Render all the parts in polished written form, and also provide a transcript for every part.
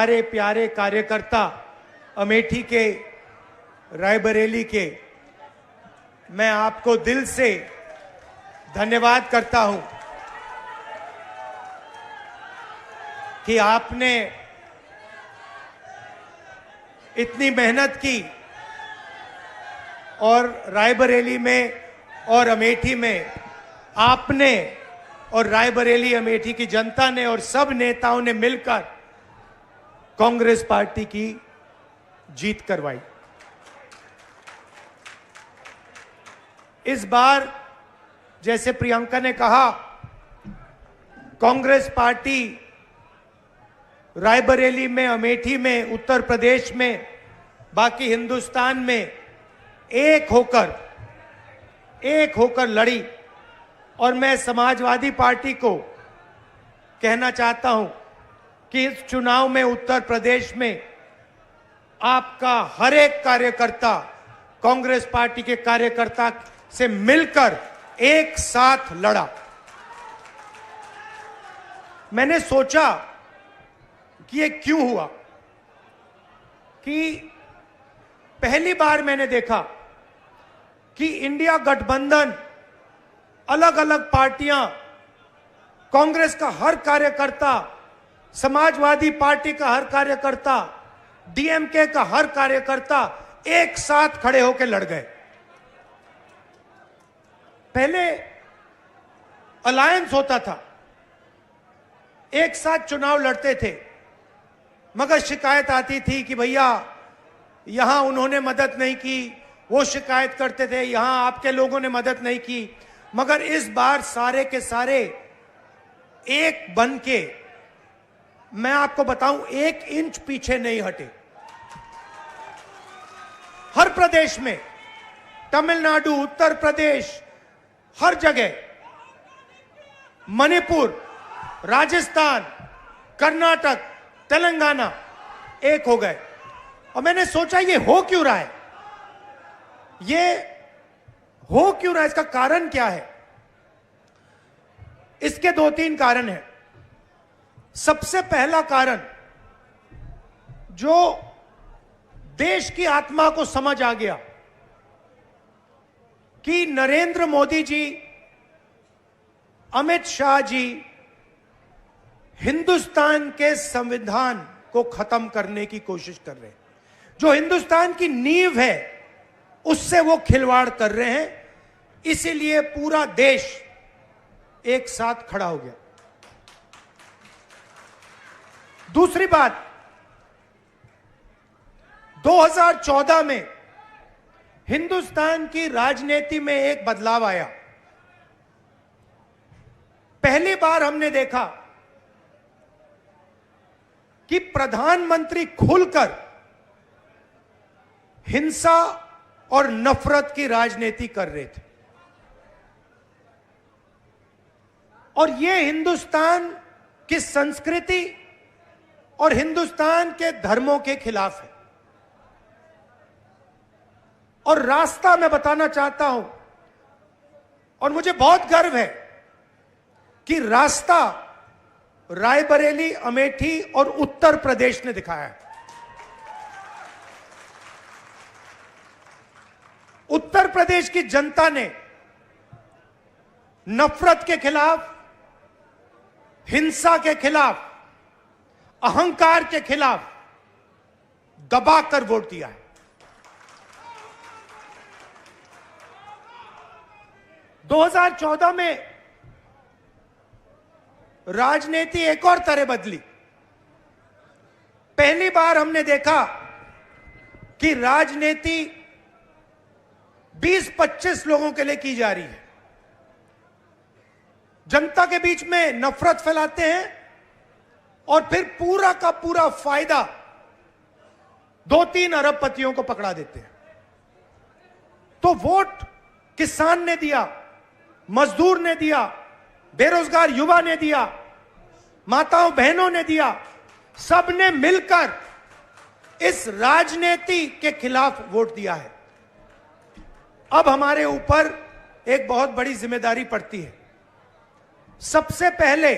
हमारे प्यारे कार्यकर्ता अमेठी के, रायबरेली के, मैं आपको दिल से धन्यवाद करता हूं कि आपने इतनी मेहनत की और रायबरेली में और अमेठी में आपने और रायबरेली अमेठी की जनता ने और सब नेताओं ने मिलकर कांग्रेस पार्टी की जीत करवाई। इस बार जैसे प्रियंका ने कहा, कांग्रेस पार्टी रायबरेली में, अमेठी में, उत्तर प्रदेश में, बाकी हिंदुस्तान में एक होकर लड़ी। और मैं समाजवादी पार्टी को कहना चाहता हूं कि इस चुनाव में उत्तर प्रदेश में आपका हर एक कार्यकर्ता कांग्रेस पार्टी के कार्यकर्ता से मिलकर एक साथ लड़ा। मैंने सोचा कि ये क्यों हुआ, कि पहली बार मैंने देखा कि इंडिया गठबंधन, अलग अलग पार्टियां, कांग्रेस का हर कार्यकर्ता, समाजवादी पार्टी का हर कार्यकर्ता, डीएमके का हर कार्यकर्ता एक साथ खड़े होकर लड़ गए। पहले अलायंस होता था, एक साथ चुनाव लड़ते थे, मगर शिकायत आती थी कि भैया यहां उन्होंने मदद नहीं की, वो शिकायत करते थे यहां आपके लोगों ने मदद नहीं की। मगर इस बार सारे के सारे एक बन के, मैं आपको बताऊं, 1 इंच पीछे नहीं हटे। हर प्रदेश में, तमिलनाडु, उत्तर प्रदेश, हर जगह, मणिपुर, राजस्थान, कर्नाटक, तेलंगाना एक हो गए। और मैंने सोचा ये हो क्यों रहा है, इसका कारण क्या है? इसके 2-3 कारण हैं। सबसे पहला कारण, जो देश की आत्मा को समझ आ गया कि नरेंद्र मोदी जी, अमित शाह जी हिंदुस्तान के संविधान को खत्म करने की कोशिश कर रहे हैं। जो हिंदुस्तान की नींव है उससे वो खिलवाड़ कर रहे हैं। इसीलिए पूरा देश एक साथ खड़ा हो गया। दूसरी बात, 2014 में हिंदुस्तान की राजनीति में एक बदलाव आया। पहली बार हमने देखा कि प्रधानमंत्री खुलकर हिंसा और नफरत की राजनीति कर रहे थे। और यह हिंदुस्तान की संस्कृति और हिंदुस्तान के धर्मों के खिलाफ है। और रास्ता मैं बताना चाहता हूं, और मुझे बहुत गर्व है कि रास्ता रायबरेली, अमेठी और उत्तर प्रदेश ने दिखाया है। उत्तर प्रदेश की जनता ने नफरत के खिलाफ, हिंसा के खिलाफ, अहंकार के खिलाफ दबाकर वोट दिया है। 2014 में राजनीति एक और तरह बदली। पहली बार हमने देखा कि राजनीति 20-25 लोगों के लिए की जा रही है। जनता के बीच में नफरत फैलाते हैं और फिर पूरा का पूरा फायदा 2-3 अरबपतियों को पकड़ा देते हैं। तो वोट किसान ने दिया, मजदूर ने दिया, बेरोजगार युवा ने दिया, माताओं बहनों ने दिया, सबने मिलकर इस राजनीति के खिलाफ वोट दिया है। अब हमारे ऊपर एक बहुत बड़ी जिम्मेदारी पड़ती है। सबसे पहले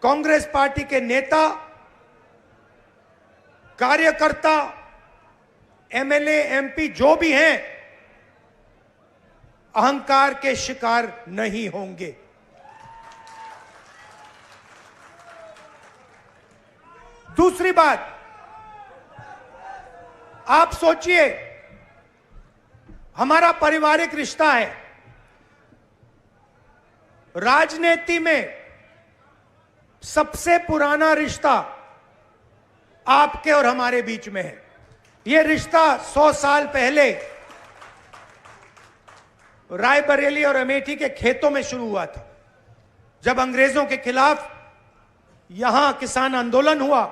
कांग्रेस पार्टी के नेता, कार्यकर्ता, एमएलए, एमपी जो भी हैं, अहंकार के शिकार नहीं होंगे। दूसरी बात, आप सोचिए, हमारा पारिवारिक रिश्ता है। राजनीति में सबसे पुराना रिश्ता आपके और हमारे बीच में है। यह रिश्ता 100 साल पहले रायबरेली और अमेठी के खेतों में शुरू हुआ था। जब अंग्रेजों के खिलाफ यहां किसान आंदोलन हुआ,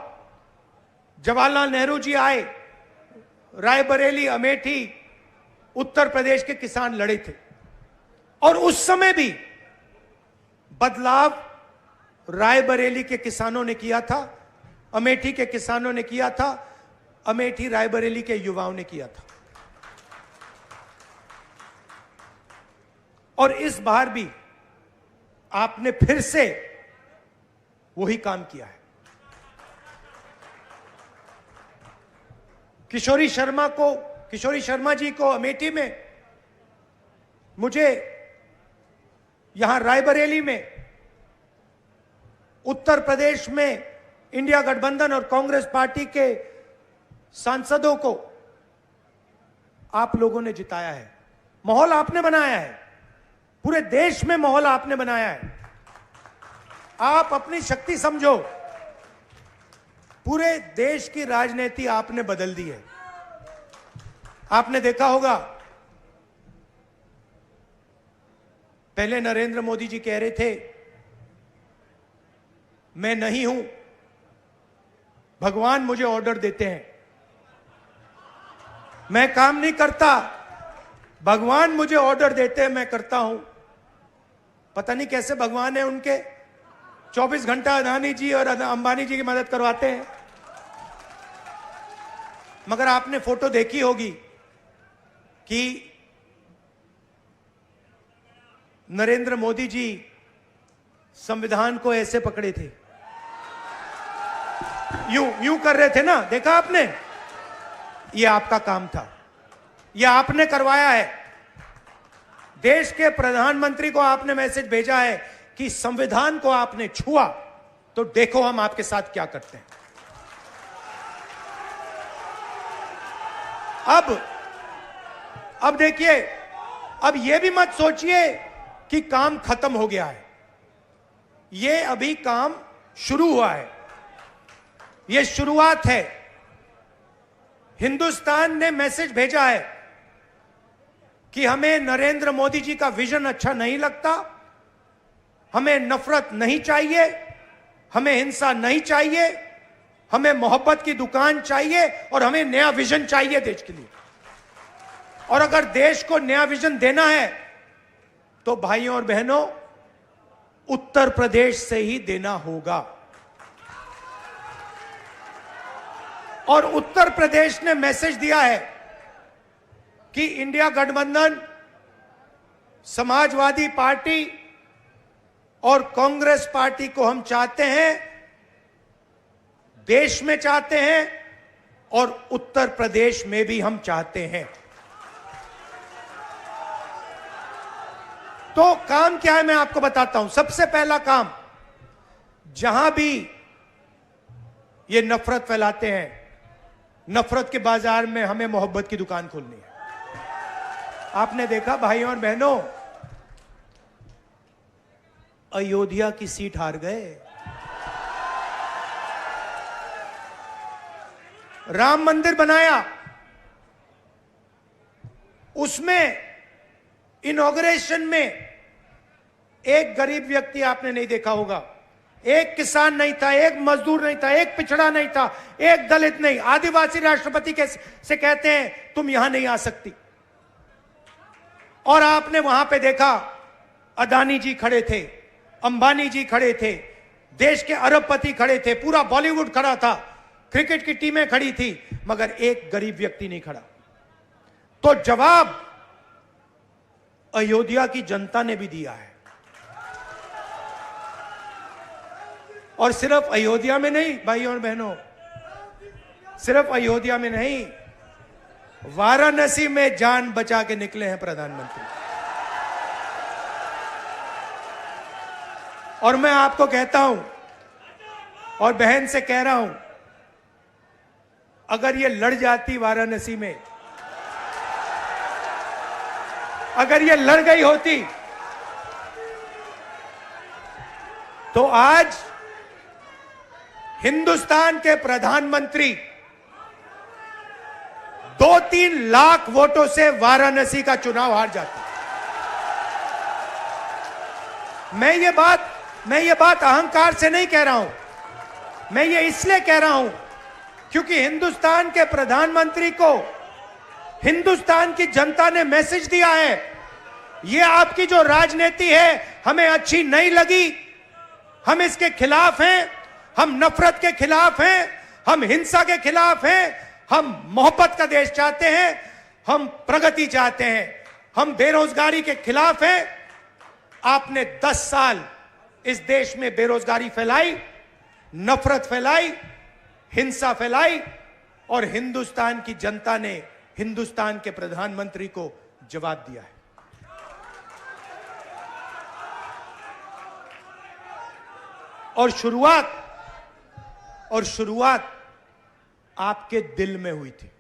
जवाहरलाल नेहरू जी आए, रायबरेली, अमेठी, उत्तर प्रदेश के किसान लड़े थे। और उस समय भी बदलाव रायबरेली के किसानों ने किया था, अमेठी के किसानों ने किया था, अमेठी रायबरेली के युवाओं ने किया था। और इस बार भी आपने फिर से वही काम किया है। किशोरी शर्मा जी को अमेठी में, मुझे यहां रायबरेली में, उत्तर प्रदेश में इंडिया गठबंधन और कांग्रेस पार्टी के सांसदों को आप लोगों ने जिताया है। माहौल आपने बनाया है, पूरे देश में माहौल आपने बनाया है। आप अपनी शक्ति समझो, पूरे देश की राजनीति आपने बदल दी है। आपने देखा होगा, पहले नरेंद्र मोदी जी कह रहे थे, मैं नहीं हूं, भगवान मुझे ऑर्डर देते हैं, मैं काम नहीं करता, भगवान मुझे ऑर्डर देते हैं, मैं करता हूं। पता नहीं कैसे भगवान है उनके, 24 घंटा अदानी जी और अंबानी जी की मदद करवाते हैं। मगर आपने फोटो देखी होगी कि नरेंद्र मोदी जी संविधान को ऐसे पकड़े थे, यूं कर रहे थे ना, देखा आपने? ये आपका काम था, ये आपने करवाया है। देश के प्रधानमंत्री को आपने मैसेज भेजा है कि संविधान को आपने छुआ तो देखो हम आपके साथ क्या करते हैं। अब देखिए, अब यह भी मत सोचिए कि काम खत्म हो गया है। यह अभी काम शुरू हुआ है, यह शुरुआत है। हिंदुस्तान ने मैसेज भेजा है कि हमें नरेंद्र मोदी जी का विजन अच्छा नहीं लगता, हमें नफरत नहीं चाहिए, हमें हिंसा नहीं चाहिए, हमें मोहब्बत की दुकान चाहिए और हमें नया विजन चाहिए देश के लिए। और अगर देश को नया विजन देना है तो भाइयों और बहनों, उत्तर प्रदेश से ही देना होगा। और उत्तर प्रदेश ने मैसेज दिया है कि इंडिया गठबंधन, समाजवादी पार्टी और कांग्रेस पार्टी को हम चाहते हैं, देश में चाहते हैं और उत्तर प्रदेश में भी हम चाहते हैं। तो काम क्या है मैं आपको बताता हूं। सबसे पहला काम, जहां भी ये नफरत फैलाते हैं, नफरत के बाजार में हमें मोहब्बत की दुकान खोलनी है। आपने देखा भाइयों और बहनों, अयोध्या की सीट हार गए, राम मंदिर बनाया, उसमें इनॉग्रेशन में एक गरीब व्यक्ति आपने नहीं देखा होगा, एक किसान नहीं था, एक मजदूर नहीं था, एक पिछड़ा नहीं था, एक दलित नहीं, आदिवासी राष्ट्रपति से कहते हैं तुम यहां नहीं आ सकती। और आपने वहां पे देखा, अदानी जी खड़े थे, अंबानी जी खड़े थे, देश के अरबपति खड़े थे, पूरा बॉलीवुड खड़ा था, क्रिकेट की टीमें खड़ी थी, मगर एक गरीब व्यक्ति नहीं खड़ा। तो जवाब अयोध्या की जनता ने भी दिया है। और सिर्फ अयोध्या में नहीं भाइयों और बहनों, सिर्फ अयोध्या में नहीं, वाराणसी में जान बचा के निकले हैं प्रधानमंत्री। और मैं आपको कहता हूं और बहन से कह रहा हूं, अगर ये लड़ जाती वाराणसी में, अगर ये लड़ गई होती, तो आज हिंदुस्तान के प्रधानमंत्री 2-3 लाख वोटों से वाराणसी का चुनाव हार जाते। मैं ये बात अहंकार से नहीं कह रहा हूं, मैं ये इसलिए कह रहा हूं क्योंकि हिंदुस्तान के प्रधानमंत्री को हिंदुस्तान की जनता ने मैसेज दिया है, ये आपकी जो राजनीति है हमें अच्छी नहीं लगी, हम इसके खिलाफ हैं, हम नफरत के खिलाफ हैं, हम हिंसा के खिलाफ हैं, हम मोहब्बत का देश चाहते हैं, हम प्रगति चाहते हैं, हम बेरोजगारी के खिलाफ हैं। आपने 10 साल इस देश में बेरोजगारी फैलाई, नफरत फैलाई, हिंसा फैलाई, और हिंदुस्तान की जनता ने हिंदुस्तान के प्रधानमंत्री को जवाब दिया है। और शुरुआत आपके दिल में हुई थी।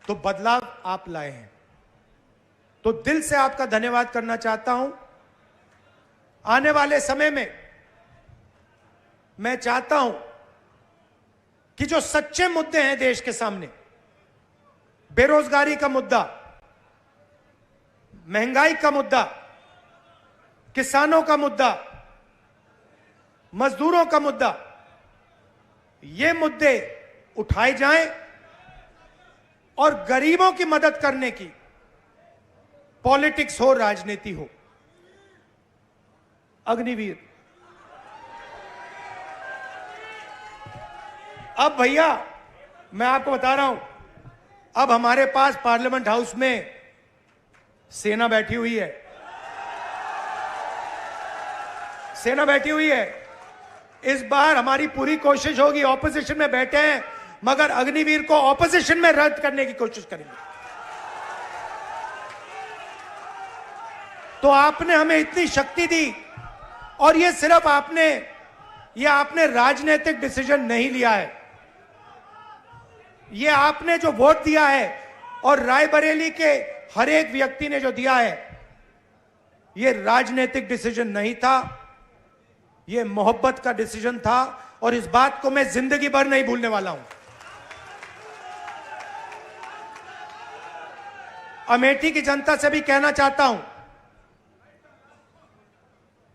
तो बदलाव आप लाए हैं, तो दिल से आपका धन्यवाद करना चाहता हूं। आने वाले समय में मैं चाहता हूं कि जो सच्चे मुद्दे हैं देश के सामने, बेरोजगारी का मुद्दा, महंगाई का मुद्दा, किसानों का मुद्दा, मजदूरों का मुद्दा, ये मुद्दे उठाए जाएं और गरीबों की मदद करने की पॉलिटिक्स हो, राजनीति हो। अग्निवीर, अब भैया मैं आपको बता रहा हूं, अब हमारे पास पार्लियामेंट हाउस में सेना बैठी हुई है, सेना बैठी हुई है। इस बार हमारी पूरी कोशिश होगी, ऑपोजिशन में बैठे हैं मगर अग्निवीर को ऑपोजिशन में रद्द करने की कोशिश करेंगे। तो आपने हमें इतनी शक्ति दी, और ये सिर्फ आपने राजनीतिक डिसीजन नहीं लिया है, ये आपने जो वोट दिया है और रायबरेली के हर एक व्यक्ति ने जो दिया है, ये राजनीतिक डिसीजन नहीं था, ये मोहब्बत का डिसीजन था, और इस बात को मैं जिंदगी भर नहीं भूलने वाला हूं। अमेठी की जनता से भी कहना चाहता हूं,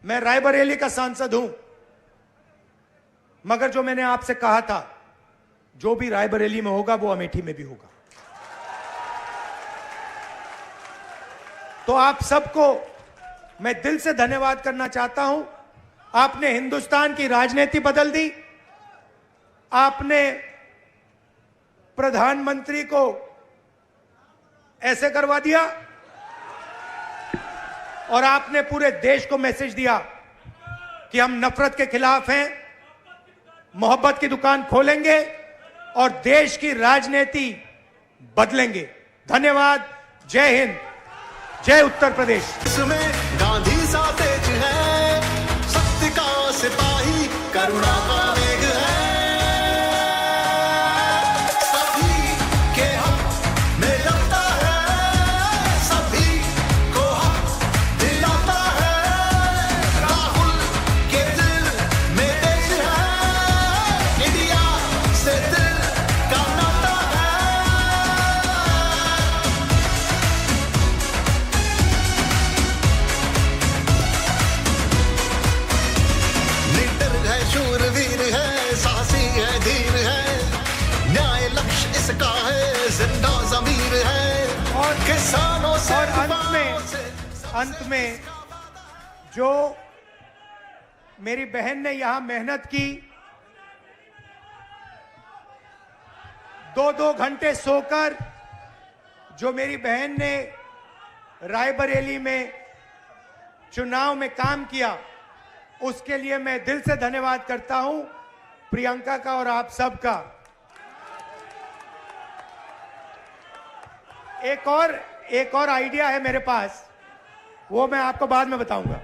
मैं रायबरेली का सांसद हूं, मगर जो मैंने आपसे कहा था, जो भी रायबरेली में होगा वो अमेठी में भी होगा। तो आप सबको मैं दिल से धन्यवाद करना चाहता हूं। आपने हिंदुस्तान की राजनीति बदल दी, आपने प्रधानमंत्री को ऐसे करवा दिया, और आपने पूरे देश को मैसेज दिया कि हम नफरत के खिलाफ हैं, मोहब्बत की दुकान खोलेंगे और देश की राजनीति बदलेंगे। धन्यवाद। जय हिंद, जय उत्तर प्रदेश। इसमें गांधी सा तेज है, सत्य का सिपाही, करुणा का वेग है, सभी के हक में लड़ता है, सभी को हक दिलाता है। राहुल के दिल में देश है, इंडिया से दिल का नाता है। लीडर है, शूरवीर है, साहसी है, धीर है, न्याय लक्ष्य इसका है, जिंदा जमीर है, और किसानों से और अंत में जो मेरी बहन ने यहां मेहनत की, 2-2 घंटे सोकर जो मेरी बहन ने रायबरेली में चुनाव में काम किया, उसके लिए मैं दिल से धन्यवाद करता हूं प्रियंका का और आप सबका। एक और आइडिया है मेरे पास, वो मैं आपको बाद में बताऊंगा।